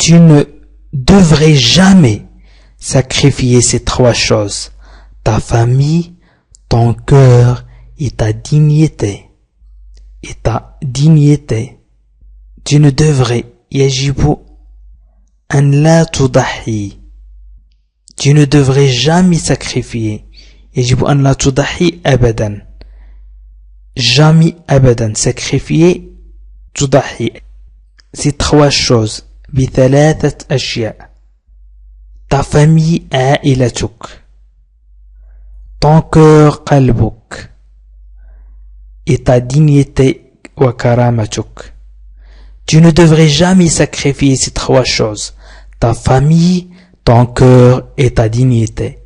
Tu ne devrais jamais sacrifier ces trois choses: ta famille, ton cœur et ta dignité. Et ta dignité. Tu ne devrais, يجب أن لا تضحي. Tu ne devrais jamais sacrifier. يجب أن لا تضحي أبدا. Jamais أبدا sacrifier تضحي. Ces trois choses بثلاثة أشياء: ta famille عائلتك, ton cœur قلبك, et ta dignité وكرامتك. Tu ne devrais jamais sacrifier ces trois choses: ta famille, ton cœur et ta dignité.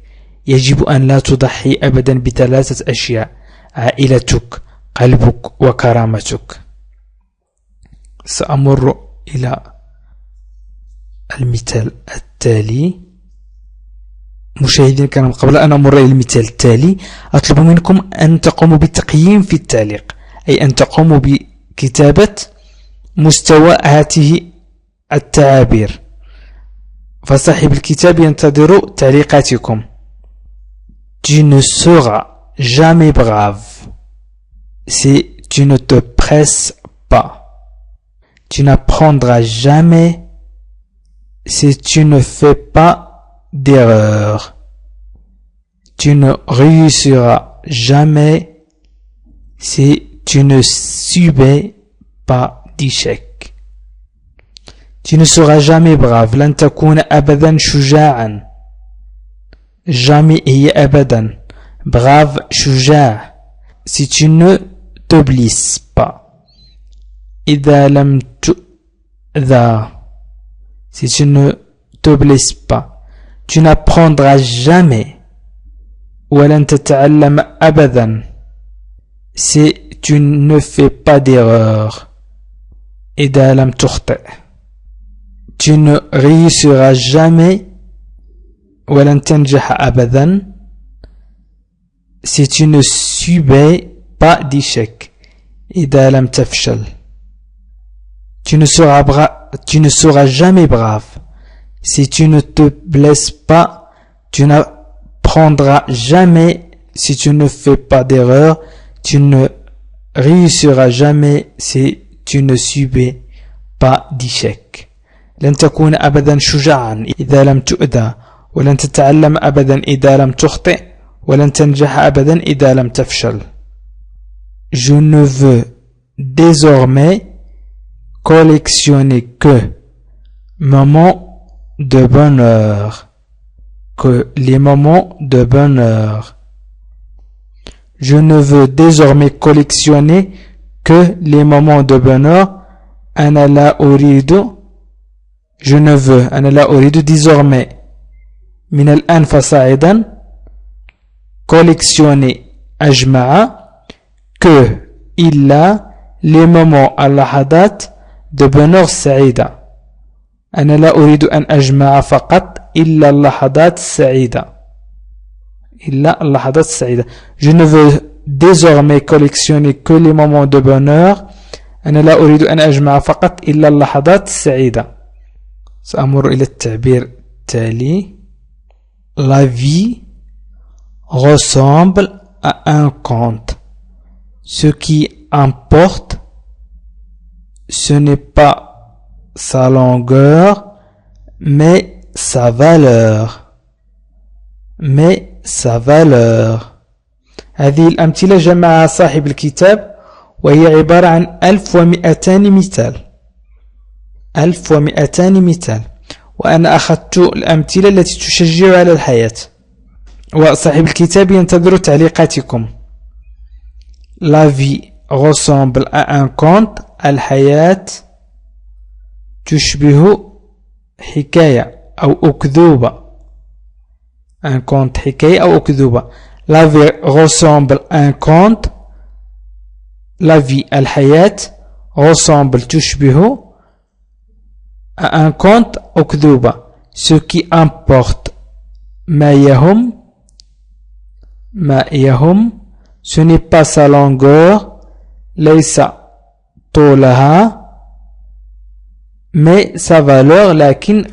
يجب أن لا تضحي أبدا بثلاثة أشياء: عائلتك, قلبك وكرامتك. سأمر إلى المثال التالي. مشاهدين الكرام، قبل أن أمر إلى المثال التالي أطلب منكم أن تقوموا بالتقييم في التعليق، أي أن تقوموا بكتابة مستوى هذه التعابير، فصاحب الكتاب ينتظر تعليقاتكم. Tu ne seras jamais brave si tu ne te presses pas. Tu n'apprendras jamais si tu ne fais pas d'erreur. Tu ne réussiras jamais si tu ne subis pas d'échec. Tu ne seras jamais brave. لن تكون أبدا شجاعا. Jamais هي أبدا. Brave, شجاع. Si tu ne te blesses pas. إذا لم تؤذى. Si tu ne te blesses pas. Tu n'apprendras jamais. ولن تتعلم أبدا. Si tu ne fais pas d'erreur. إذا لم تخطئ. Tu ne réussiras jamais. ولن تنجح أبدا. Si tu ne subis pas d'échec. إذا لم تفشل. Tu ne seras jamais brave. Si tu ne te blesses pas, tu n'apprendras jamais. Si tu ne fais pas d'erreur, tu ne réussiras jamais. Si tu ne subis pas d'échec. لن تكون أبدا شجاعا إذا لم تؤذى، ولن تتعلم أبدا إذا لم تخطئ، ولن تنجح أبدا إذا لم تفشل. Je ne veux désormais collectionner que moments de bonheur, que les moments de bonheur. Je ne veux désormais collectionner que les moments de bonheur. أنا لا أريد. Je ne veux. أنا لا أريد désormais. من الآن فصاعدا. collectionner أجمع que إلا les moments اللحظات de bonheur سعيدة. أنا لا أريد أن أجمع فقط إلا اللحظات السعيدة. إلا اللحظات السعيدة. Je ne veux désormais collectionner que les moments de bonheur. أنا لا أريد أن أجمع فقط إلا اللحظات السعيدة. سأمر إلى التعبير التالي. La vie ressemble à un conte. Ce qui importe, ce n'est pas sa longueur, mais sa valeur. Mais sa valeur. هذه الأمثلة جمعها صاحب الكتاب، وهي عبارة عن 1200 مثال. 1200 مثال. وأنا أخذت الأمثلة التي تشجع على الحياة، وصاحب الكتاب ينتظر تعليقاتكم. La vie ressemble à un conte. الحياة تشبه حكاية أو أكذوبة. Un conte حكاية أو أكذوبة. La vie ressemble à un conte. La vie الحياة ressemble تشبه à un conte أكذوبة. Ce qui importe ما يهم. Ce n'est pas sa longueur. ليس طولها. mais sa valeur لكن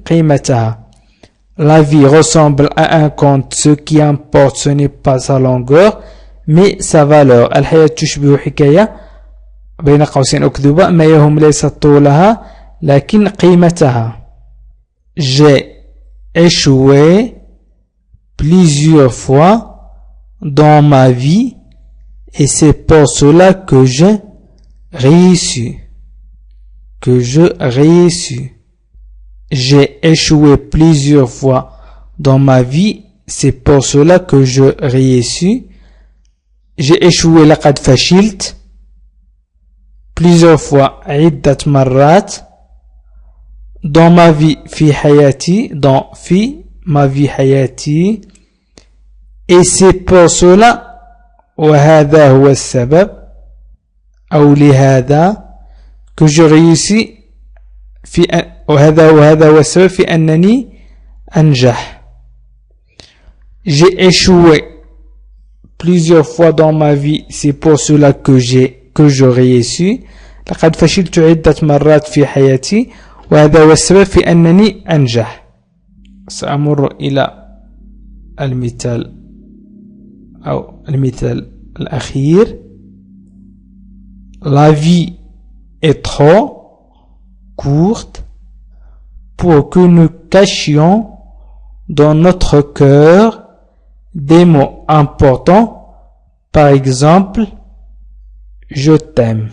قيمتها. La vie ressemble à un conte, ce qui importe ce n'est pas sa longueur mais sa valeur. الحياة تشبه حكاية بين قوسين أكذوبة ما يهم ليس طولها لكن قيمتها. J'ai échoué plusieurs fois dans ma vie et c'est pour cela que j'ai réussi. J'ai échoué plusieurs fois dans ma vie, c'est pour cela que je réussis. J'ai échoué لقد فشلت plusieurs fois عدة مرات dans ma vie في حياتي ma vie حياتي et c'est pour cela وهذا هو السبب أو لهذا que je réussis وهذا هو السبب في أنني أنجح. J'ai échoué plusieurs fois dans ma vie, c'est pour cela que je réussis. لقد فشلت عدة مرات في حياتي وهذا هو السبب في أنني أنجح. سأمر إلى المثال الأخير. La vie est trop courte pour que nous cachions dans notre cœur des mots importants. Par exemple, je t'aime.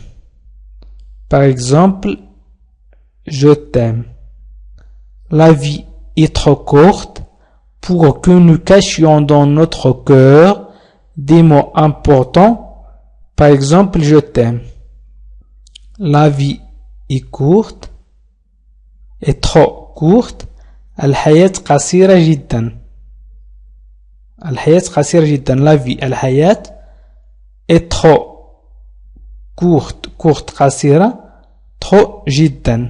La vie est trop courte pour que nous cachions dans notre cœur des mots importants. Par exemple, je t'aime. La vie est courte, est trop courte. الحياة قصيرة جدا. La vie, الحياة est trop courte قصيرة, trop جدا.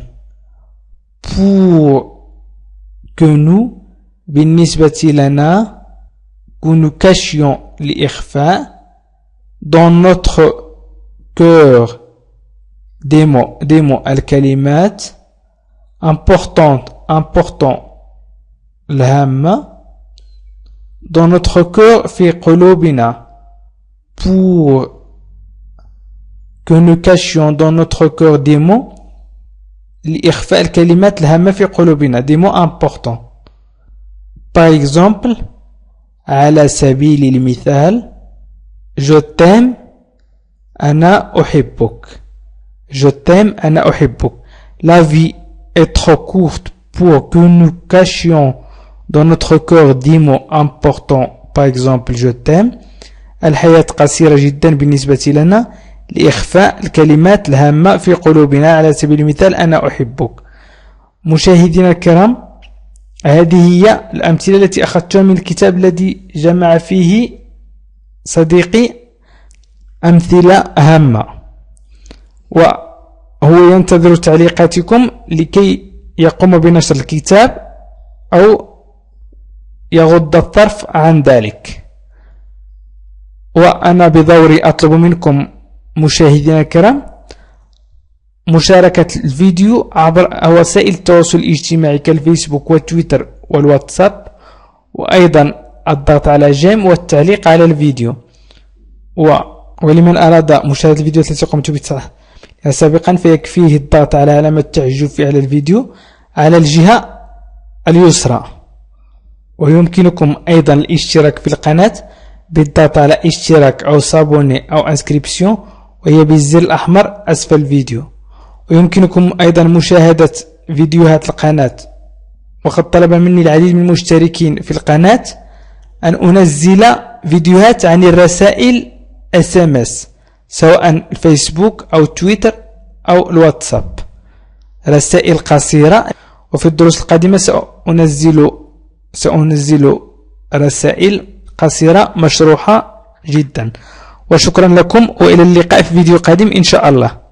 Pour que nous, بالنسبة لنا, que nous cachions l'إخفاء dans notre cœur des mots الكلمات important الهامة dans notre cœur في قلوبنا, pour que nous cachions dans notre cœur des mots لإخفاء الكلمات الهامة في قلوبنا, des mots importants. Par exemple, على سبيل المثال, je t'aime أنا أحبك. La vie est trop courte pour que nous cachions dans notre cœur des mots importants. Par exemple, je t'aime. الحياة قصيرة جدا بالنسبة لنا لإخفاء الكلمات الهامة في قلوبنا. على سبيل المثال أنا أحبك. مشاهدينا الكرام, هذه هي الأمثلة التي أخذتها من الكتاب الذي جمع فيه صديقي أمثلة هامة, وهو ينتظر تعليقاتكم لكي يقوم بنشر الكتاب أو يغض الطرف عن ذلك. وأنا بدوري أطلب منكم مشاهدينا الكرام مشاركة الفيديو عبر وسائل التواصل الاجتماعي كالفيسبوك والتويتر والواتساب, وأيضا الضغط على جيم والتعليق على الفيديو. ولمن أراد مشاهدة الفيديوهات التي قمت بها سابقا فيكفيه الضغط على علامة التعجب على الفيديو على الجهة اليسرى. ويمكنكم أيضا الاشتراك في القناة بالضغط على اشتراك أو صابوني أو انسكريبسيون, وهي بالزر الأحمر أسفل الفيديو. ويمكنكم أيضا مشاهدة فيديوهات القناة, وقد طلب مني العديد من المشتركين في القناة أن أنزل فيديوهات عن الرسائل SMS, سواء الفيسبوك أو تويتر أو الواتساب, رسائل قصيرة. وفي الدروس القادمة سأنزل رسائل قصيرة مشروحة جدا. وشكرا لكم وإلى اللقاء في فيديو قادم إن شاء الله.